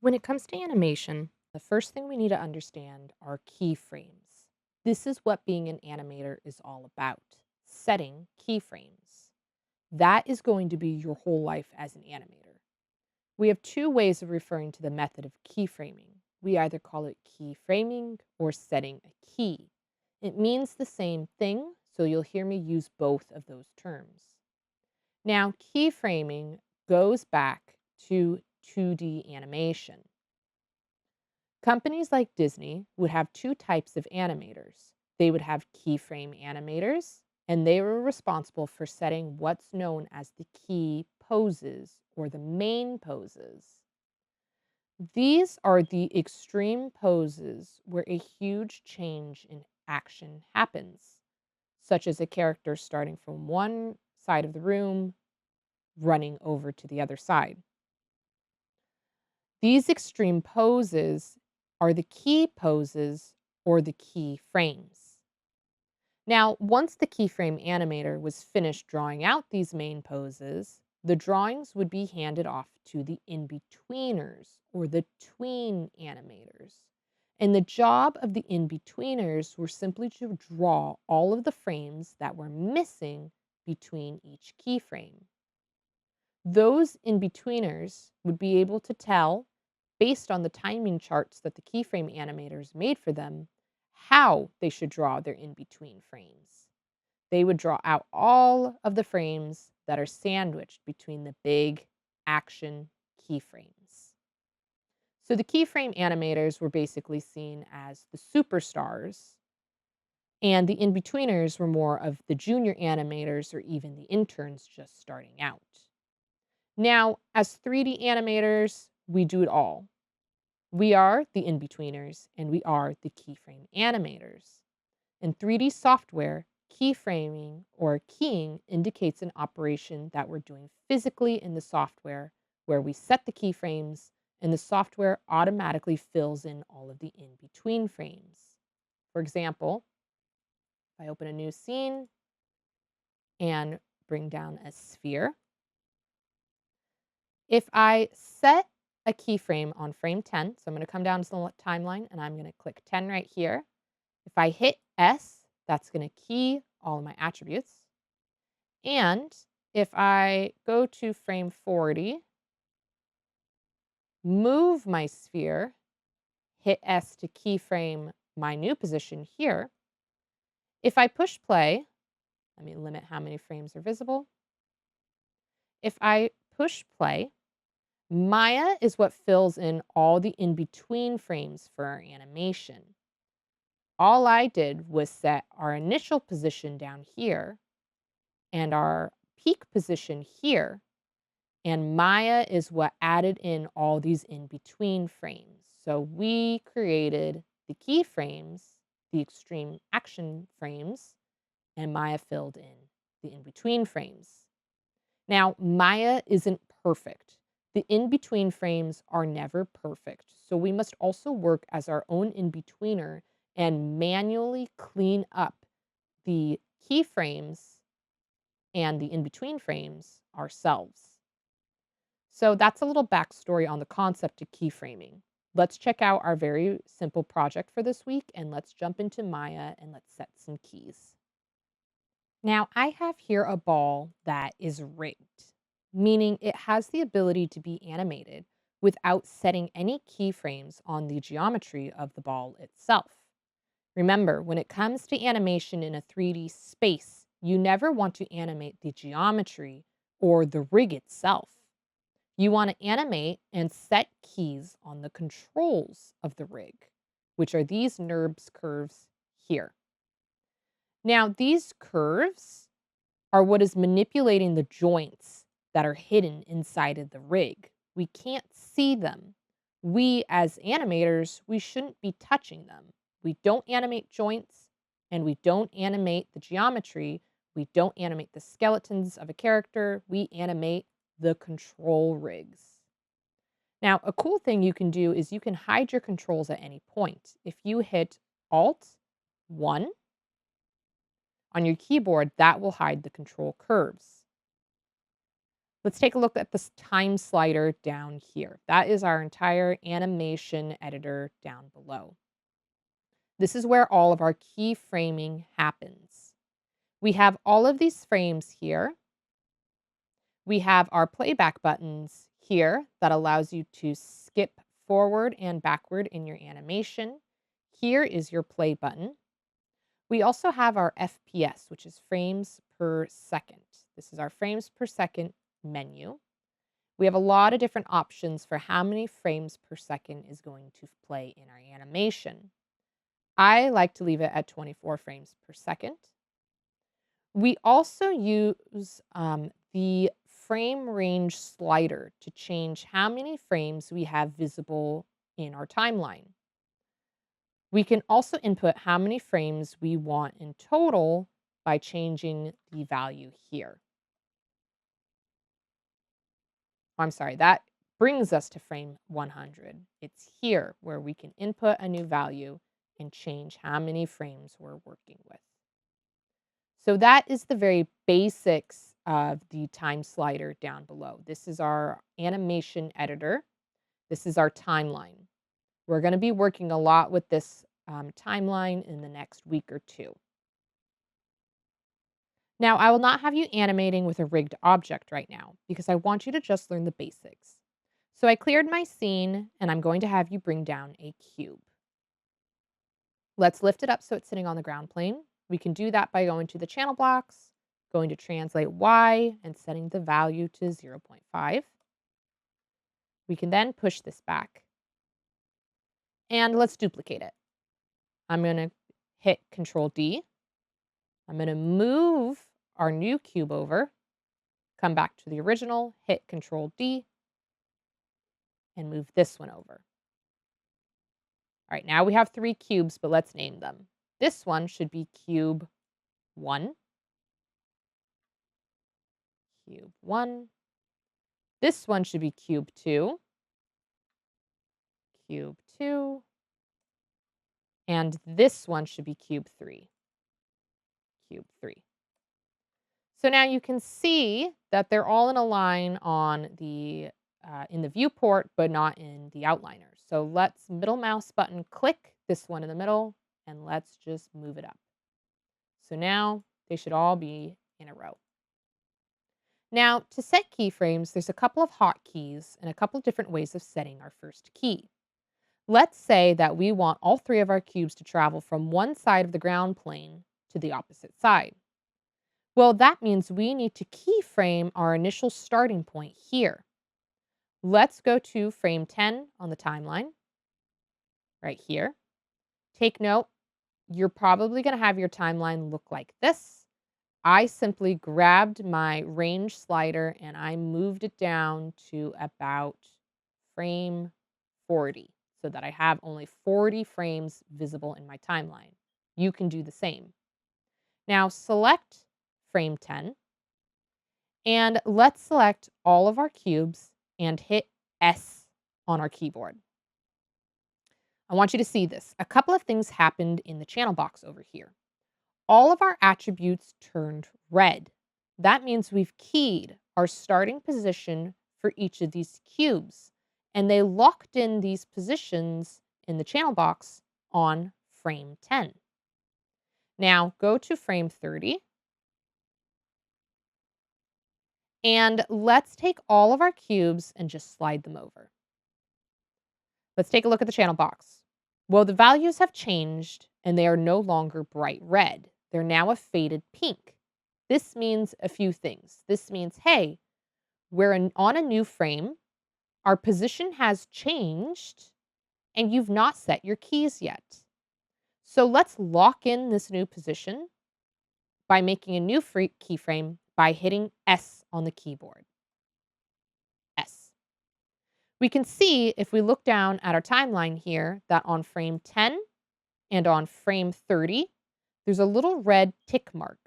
When it comes to animation, the first thing we need to understand are keyframes. This is what being an animator is all about, setting keyframes. That is going to be your whole life as an animator. We have two ways of referring to the method of keyframing. We either call it keyframing or setting a key. It means the same thing, so you'll hear me use both of those terms. Now, keyframing goes back to 2D animation. Companies like Disney would have two types of animators. They would have keyframe animators, and they were responsible for setting what's known as the key poses or the main poses. These are the extreme poses where a huge change in action happens, such as a character starting from one side of the room, running over to the other side. These extreme poses are the key poses or the key frames. Now, once the keyframe animator was finished drawing out these main poses, the drawings would be handed off to the in-betweeners or the tween animators. And the job of the in-betweeners were simply to draw all of the frames that were missing between each keyframe. Those in-betweeners would be able to tell, based on the timing charts that the keyframe animators made for them, how they should draw their in-between frames. They would draw out all of the frames that are sandwiched between the big action keyframes. So the keyframe animators were basically seen as the superstars, and the in-betweeners were more of the junior animators or even the interns just starting out. Now, as 3D animators, we do it all. We are the in-betweeners and we are the keyframe animators. In 3D software, keyframing or keying indicates an operation that we're doing physically in the software where we set the keyframes and the software automatically fills in all of the in-between frames. For example, if I open a new scene and bring down a sphere, if I set a keyframe on frame 10, so I'm going to come down to the timeline and I'm going to click 10 right here. If I hit S, that's going to key all of my attributes. And if I go to frame 40, move my sphere, hit S to keyframe my new position here. If I push play, let me limit how many frames are visible. If I push play, Maya is what fills in all the in-between frames for our animation. All I did was set our initial position down here and our peak position here, and Maya is what added in all these in-between frames. So we created the keyframes, the extreme action frames, and Maya filled in the in-between frames. Now, Maya isn't perfect. The in-between frames are never perfect, so we must also work as our own in-betweener and manually clean up the keyframes and the in-between frames ourselves. So that's a little backstory on the concept of keyframing. Let's check out our very simple project for this week and let's jump into Maya and let's set some keys. Now, I have here a ball that is rigged, meaning it has the ability to be animated without setting any keyframes on the geometry of the ball itself. Remember, when it comes to animation in a 3D space, you never want to animate the geometry or the rig itself. You want to animate and set keys on the controls of the rig, which are these NURBS curves here. Now, these curves are what is manipulating the joints that are hidden inside of the rig. We can't see them. We, as animators, we shouldn't be touching them. We don't animate joints and we don't animate the geometry. We don't animate the skeletons of a character. We animate the control rigs. Now, a cool thing you can do is you can hide your controls at any point. If you hit Alt 1 on your keyboard, that will hide the control curves. Let's take a look at this time slider down here. That is our entire animation editor down below. This is where all of our keyframing happens. We have all of these frames here. We have our playback buttons here that allows you to skip forward and backward in your animation. Here is your play button. We also have our FPS, which is frames per second. This is our frames per second menu. We have a lot of different options for how many frames per second is going to play in our animation. I like to leave it at 24 frames per second. We also use the frame range slider to change how many frames we have visible in our timeline. We can also input how many frames we want in total by changing the value here. I'm sorry, that brings us to frame 100. It's here where we can input a new value and change how many frames we're working with. So that is the very basics of the time slider down below. This is our animation editor. This is our timeline. We're going to be working a lot with this timeline in the next week or two. Now, I will not have you animating with a rigged object right now because I want you to just learn the basics. So I cleared my scene and I'm going to have you bring down a cube. Let's lift it up so it's sitting on the ground plane. We can do that by going to the channel blocks, going to translate Y and setting the value to 0.5. We can then push this back. And let's duplicate it. I'm going to hit Control D. I'm going to move our new cube over, come back to the original, hit Control D, and move this one over. All right, now we have 3 cubes, but let's name them. This one should be cube 1. Cube 1. This one should be cube 2. Cube 2. And this one should be cube 3. Cube 3. So now you can see that they're all in a line on the in the viewport, but not in the outliner. So let's middle mouse button click this one in the middle, and let's just move it up. So now they should all be in a row. Now, to set keyframes, there's a couple of hotkeys and a couple of different ways of setting our first key. Let's say that we want all 3 of our cubes to travel from one side of the ground plane to the opposite side. Well, that means we need to keyframe our initial starting point here. Let's go to frame 10 on the timeline, right here. Take note, you're probably going to have your timeline look like this. I simply grabbed my range slider and I moved it down to about frame 40 so that I have only 40 frames visible in my timeline. You can do the same. Now select frame 10 and let's select all of our cubes and hit S on our keyboard. I want you to see this. A couple of things happened in the channel box over here. All of our attributes turned red. That means we've keyed our starting position for each of these cubes, and they locked in these positions in the channel box on frame 10. Now go to frame 30. And let's take all of our cubes and just slide them over. Let's take a look at the channel box. Well, the values have changed and they are no longer bright red. They're now a faded pink. This means a few things. This means, hey, we're on a new frame. Our position has changed and you've not set your keys yet. So let's lock in this new position by making a new keyframe by hitting S on the keyboard. S. We can see if we look down at our timeline here that on frame 10 and on frame 30, there's a little red tick mark.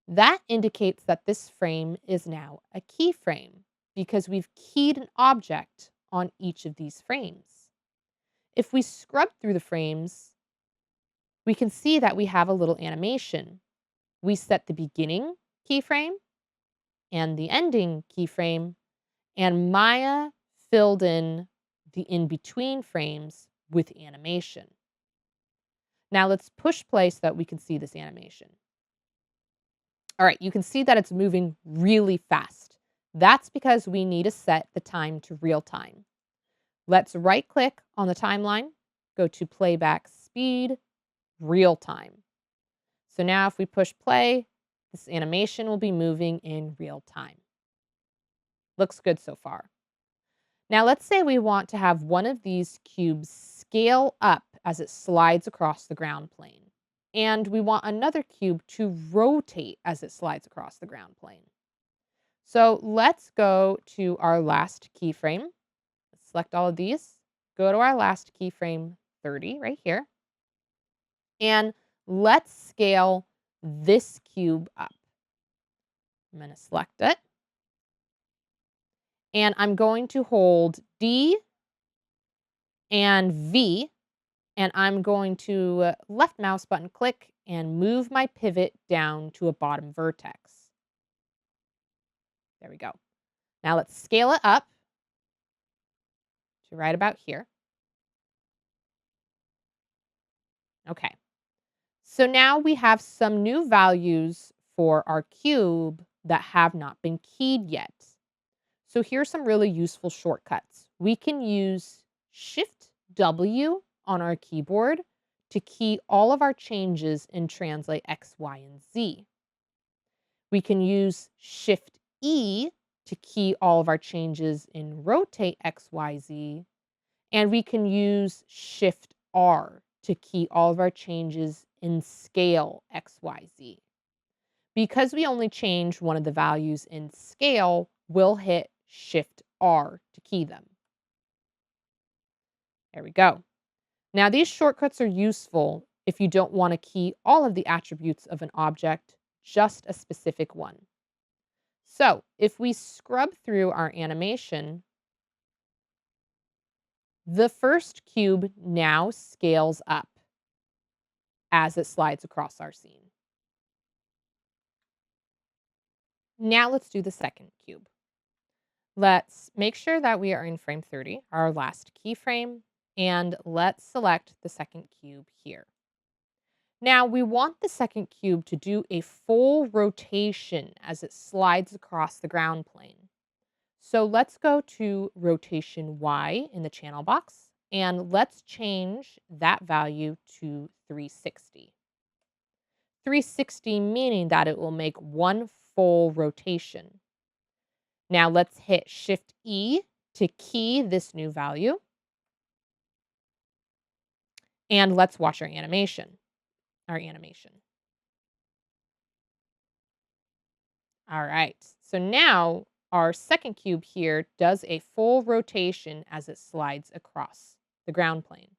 That indicates that this frame is now a keyframe because we've keyed an object on each of these frames. If we scrub through the frames, we can see that we have a little animation. We set the beginning keyframe and the ending keyframe, and Maya filled in the in-between frames with animation. Now let's push play so that we can see this animation. All right, you can see that it's moving really fast. That's because we need to set the time to real time. Let's right click on the timeline, go to playback speed, real time. So now if we push play, this animation will be moving in real time. Looks good so far. Now let's say we want to have one of these cubes scale up as it slides across the ground plane. And we want another cube to rotate as it slides across the ground plane. So let's go to our last keyframe. Select all of these. Go to our last keyframe, 30, right here. And let's scale this cube up. I'm going to select it. And I'm going to hold D and V, and I'm going to left mouse button click and move my pivot down to a bottom vertex. There we go. Now let's scale it up to right about here. Okay. So now we have some new values for our cube that have not been keyed yet. So here's some really useful shortcuts. We can use Shift W on our keyboard to key all of our changes in Translate X, Y, and Z. We can use Shift E to key all of our changes in Rotate X, Y, Z. And we can use Shift R to key all of our changes in Scale X, Y, Z. Because we only changed one of the values in Scale, we'll hit Shift R to key them. There we go. Now these shortcuts are useful if you don't want to key all of the attributes of an object, just a specific one. So if we scrub through our animation, the first cube now scales up as it slides across our scene. Now let's do the second cube. Let's make sure that we are in frame 30, our last keyframe, and let's select the second cube here. Now we want the second cube to do a full rotation as it slides across the ground plane. So let's go to rotation Y in the channel box, and let's change that value to 360. 360 meaning that it will make one full rotation. Now let's hit Shift E to key this new value. And let's watch our animation. All right. So now our second cube here does a full rotation as it slides across the ground plane.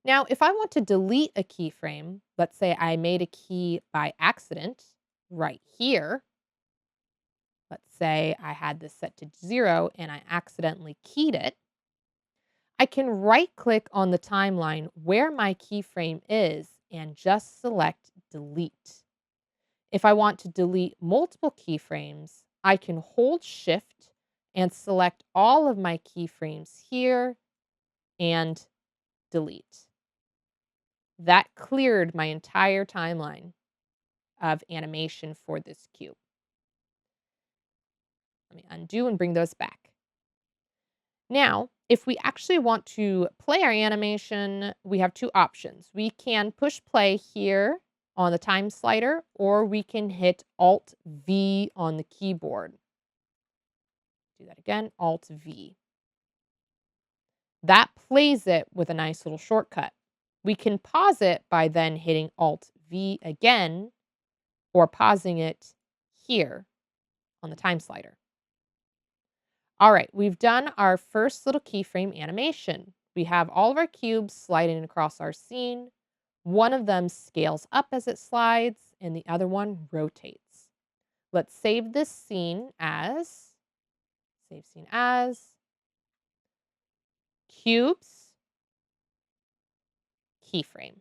Now, if I want to delete a keyframe, let's say I made a key by accident right here. Let's say I had this set to 0 and I accidentally keyed it. I can right-click on the timeline where my keyframe is and just select Delete. If I want to delete multiple keyframes, I can hold Shift and select all of my keyframes here and delete. That cleared my entire timeline of animation for this cube. Let me undo and bring those back. Now, if we actually want to play our animation, we have two options. We can push play here on the time slider, or we can hit Alt V on the keyboard. Do that again, Alt V. That plays it with a nice little shortcut. We can pause it by then hitting Alt V again, or pausing it here on the time slider. All right, we've done our first little keyframe animation. We have all of our cubes sliding across our scene. One of them scales up as it slides, and the other one rotates. Let's save this scene as, cubes, keyframe.